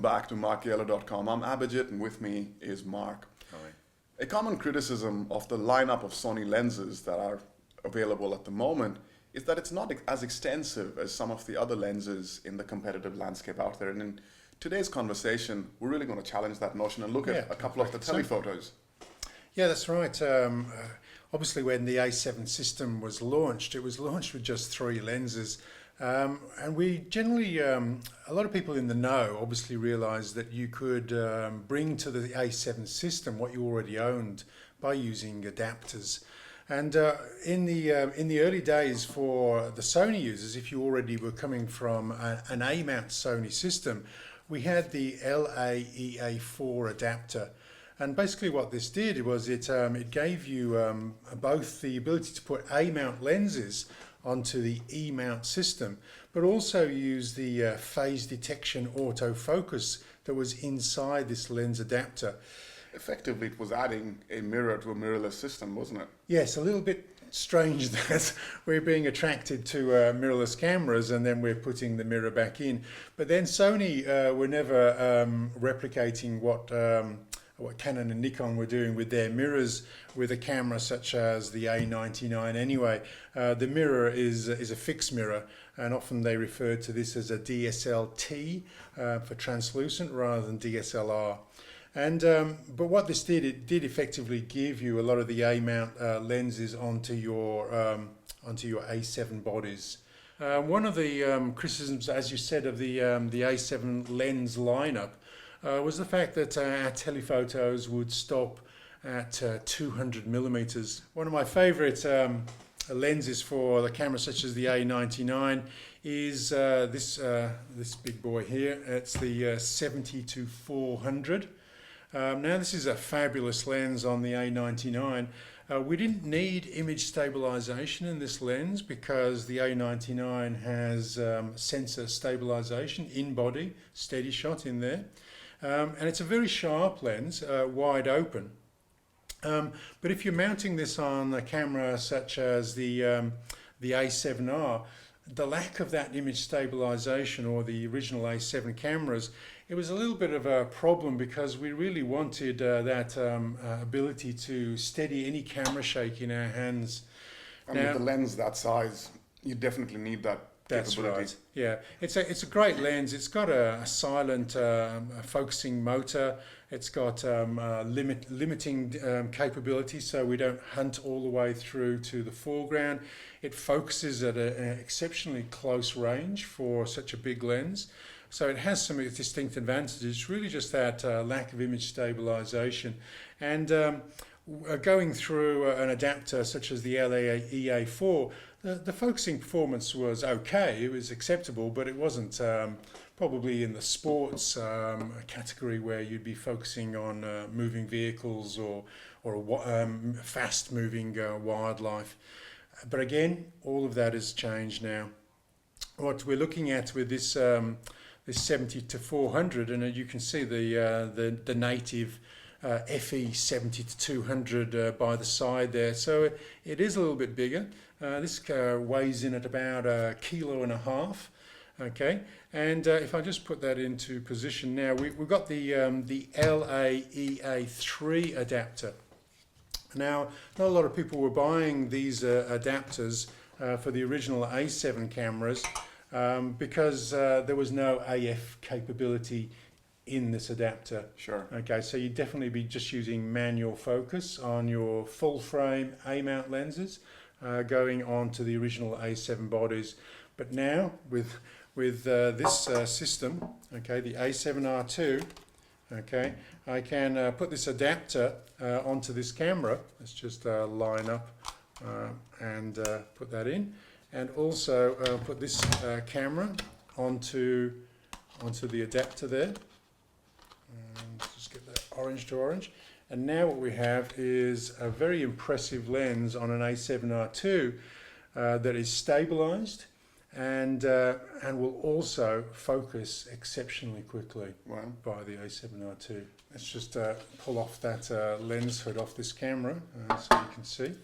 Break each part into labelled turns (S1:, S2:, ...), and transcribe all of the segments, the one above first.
S1: welcome back to markyellow.com. I'm Abhijit and with me is Mark.
S2: Hi.
S1: A common criticism of the lineup of Sony lenses that are available at the moment is that it's not as extensive as some of the other lenses in the competitive landscape out there. And in today's conversation, we're really going to challenge that notion and look at a couple of the telephotos.
S3: Yeah, that's right. Obviously, when the A7 system was launched, it was launched with just 3 lenses. And we generally, a lot of people in the know obviously realised that you could bring to the A7 system what you already owned by using adapters. And in the early days for the Sony users, if you already were coming from an A-mount Sony system, we had the LA-EA4 adapter. And basically what this did was it gave you both the ability to put A-mount lenses onto the E-mount system, but also use the phase detection autofocus that was inside this lens adapter.
S1: Effectively, it was adding a mirror to a mirrorless system, wasn't it?
S3: Yes, a little bit strange that we're being attracted to mirrorless cameras and then we're putting the mirror back in. But then Sony were never replicating what Canon and Nikon were doing with their mirrors with a camera such as the A99 anyway. The mirror is a fixed mirror, and often they refer to this as a DSLT for translucent rather than DSLR. And but what this did, it did effectively give you a lot of the A-mount lenses onto your A7 bodies. One of the criticisms, as you said, of the A7 lens lineup was the fact that our telephotos would stop at 200 millimeters. One of my favourite lenses for the camera, such as the A99, is this big boy here. It's the 70-400. Now this is a fabulous lens on the A99. We didn't need image stabilization in this lens because the A99 has sensor stabilization in body, steady shot in there. And it's a very sharp lens, wide open. But if you're mounting this on a camera such as the A7R, the lack of that image stabilization, or the original A7 cameras, it was a little bit of a problem because we really wanted that ability to steady any camera shake in our hands.
S1: And with the lens that size, you definitely need that
S3: That's
S1: capability.
S3: right. Yeah, it's a great lens. It's got a silent focusing motor. It's got limiting capability, so we don't hunt all the way through to the foreground. It focuses at an exceptionally close range for such a big lens. So it has some distinct advantages. It's really just that lack of image stabilization. And going through an adapter such as the LA-EA4, the focusing performance was okay. It was acceptable, but it wasn't probably in the sports category where you'd be focusing on moving vehicles or fast moving wildlife. But again, all of that has changed now. What we're looking at with this 70-400, and you can see the native FE 70-200 by the side there. So it is a little bit bigger. This weighs in at about 1.5 kilos. Okay, and if I just put that into position now, we've got the LA-EA3 adapter. Now, not a lot of people were buying these adapters for the original A7 cameras because there was no AF capability in this adapter.
S1: Sure.
S3: Okay, so you'd definitely be just using manual focus on your full frame A-mount lenses going on to the original A7 bodies. But now with this system, okay, the A7R2, okay, I can put this adapter onto this camera. Let's just line up and put that in, and also put this camera onto the adapter there. Just get that orange to orange. And now what we have is a very impressive lens on an A7R2 that is stabilized and will also focus exceptionally quickly.
S1: Wow.
S3: By the A7R2. Let's just pull off that lens hood off this camera so you can see.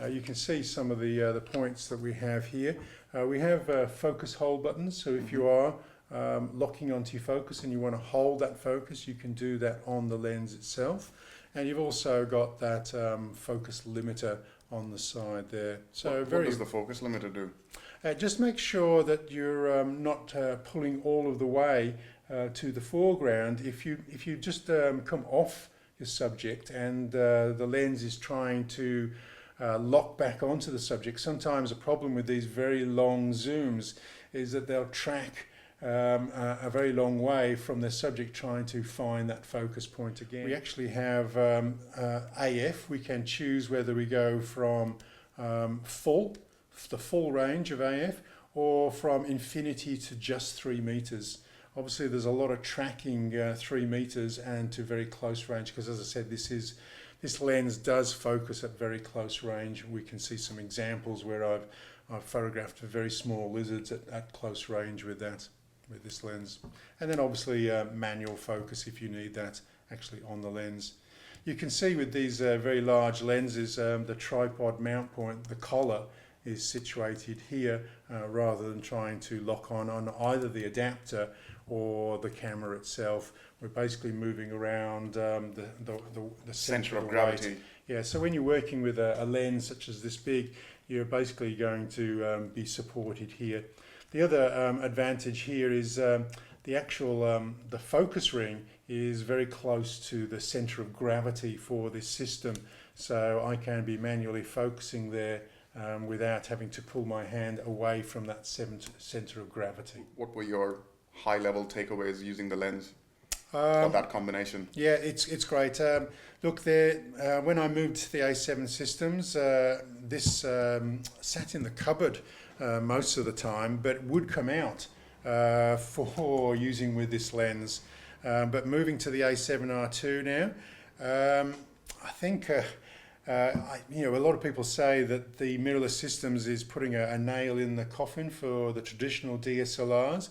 S3: You can see some of the points that we have here. We have focus hold buttons, so if you are locking onto your focus and you want to hold that focus, you can do that on the lens itself. And you've also got that focus limiter on the side there. So
S1: What does the focus limiter do?
S3: just make sure that you're not pulling all of the way to the foreground. If you just come off your subject and the lens is trying to lock back onto the subject, sometimes a problem with these very long zooms is that they'll track a very long way from the subject trying to find that focus point again. We actually have AF. We can choose whether we go from the full range of AF or from infinity to just 3 meters. Obviously there's a lot of tracking 3 meters and to very close range, because as I said, this lens does focus at very close range. We can see some examples where I've photographed very small lizards at close range with this lens. And then obviously manual focus if you need that actually on the lens. You can see with these very large lenses, the tripod mount point, the collar is situated here rather than trying to lock on either the adapter or the camera itself. We're basically moving around the
S1: Center of gravity.
S3: Yeah, so when you're working with a lens such as this big, you're basically going to be supported here. The other advantage here is the actual the focus ring is very close to the center of gravity for this system, so I can be manually focusing there without having to pull my hand away from that center of gravity.
S1: What were your high-level takeaways using the lens? Or that combination?
S3: Yeah, it's great. Look, there when I moved to the A7 systems, this sat in the cupboard most of the time, but would come out for using with this lens. But moving to the A7R2 now, I think a lot of people say that the mirrorless systems is putting a nail in the coffin for the traditional DSLRs,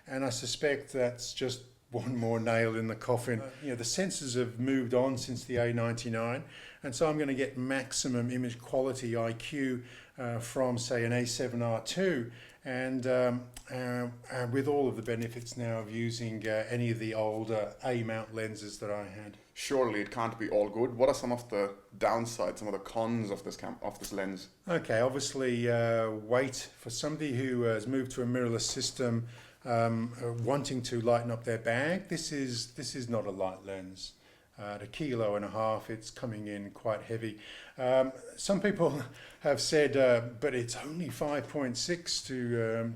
S3: and I suspect that's just one more nail in the coffin. The sensors have moved on since the A99, and so I'm going to get maximum image quality IQ from, say, an A7R2, and with all of the benefits now of using any of the older A-mount lenses that I had.
S1: Surely it can't be all good. What are some of the downsides, some of the cons of this lens?
S3: Okay, obviously weight. For somebody who has moved to a mirrorless system, wanting to lighten up their bag, this is not a light lens. At 1.5 kilos, it's coming in quite heavy. Some people have said, but it's only 5.6 to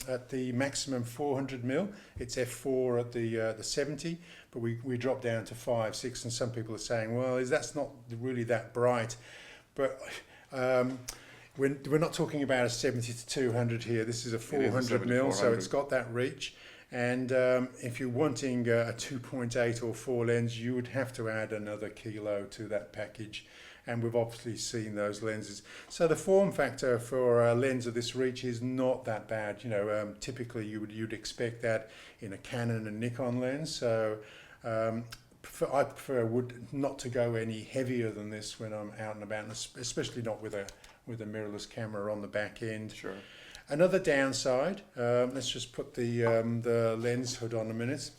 S3: at the maximum 400 mil. It's f4 at the 70, but we drop down to 5.6, and some people are saying, well, that's not really that bright. But we're not talking about a 70 to 200 here. This is a 400 mil, so it's got that reach. And if you're wanting a 2.8 or 4 lens, you would have to add another kilo to that package. And we've obviously seen those lenses. So the form factor for a lens of this reach is not that bad. Typically you'd expect that in a Canon and Nikon lens. So I prefer not to go any heavier than this when I'm out and about, especially not with a mirrorless camera on the back end.
S1: Sure.
S3: Another downside, let's just put the lens hood on a minute.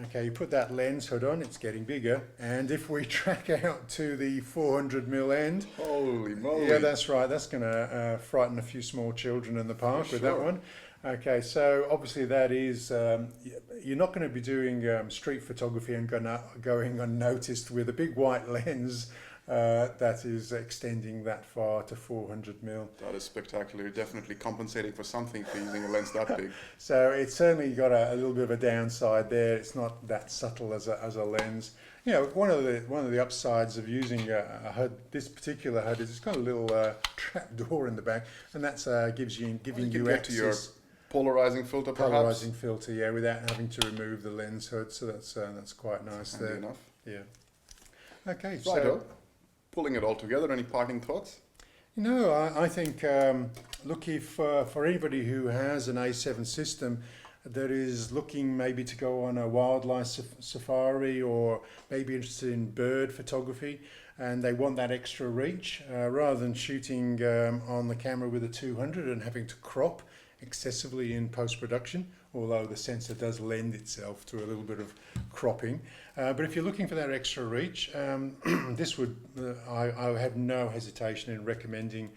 S3: Okay, you put that lens hood on, it's getting bigger, and if we track out to the 400 mil end,
S1: holy moly!
S3: Yeah, that's right. That's going to frighten a few small children in the park with that one. Okay, so obviously that is you're not going to be doing street photography and going unnoticed with a big white lens that is extending that far to 400 mil.
S1: That is spectacular. You're definitely compensating for something for using a lens that big.
S3: So it's certainly got a little bit of a downside there. It's not that subtle as a lens. One of the upsides of using a HUD, this particular HUD, is it's got a little trap door in the back, and that's giving you access
S1: to your polarizing filter, perhaps.
S3: Polarizing filter, yeah, without having to remove the lens hood. So that's quite nice there.
S1: Handy enough.
S3: Yeah. Okay,
S1: so pulling it all together, any parting thoughts?
S3: I think look, if for anybody who has an A7 system, that is looking maybe to go on a wildlife safari, or maybe interested in bird photography, and they want that extra reach, rather than shooting on the camera with a 200 and having to crop excessively in post-production, although the sensor does lend itself to a little bit of cropping. But if you're looking for that extra reach, this would I have no hesitation in recommending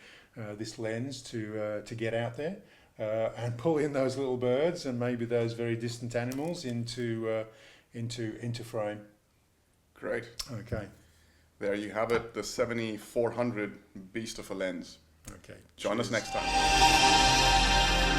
S3: this lens to get out there and pull in those little birds and maybe those very distant animals into frame.
S1: Great.
S3: Okay.
S1: There you have it, the 7400 beast of a lens.
S3: Okay.
S1: Join us
S3: Cheers.
S1: next time.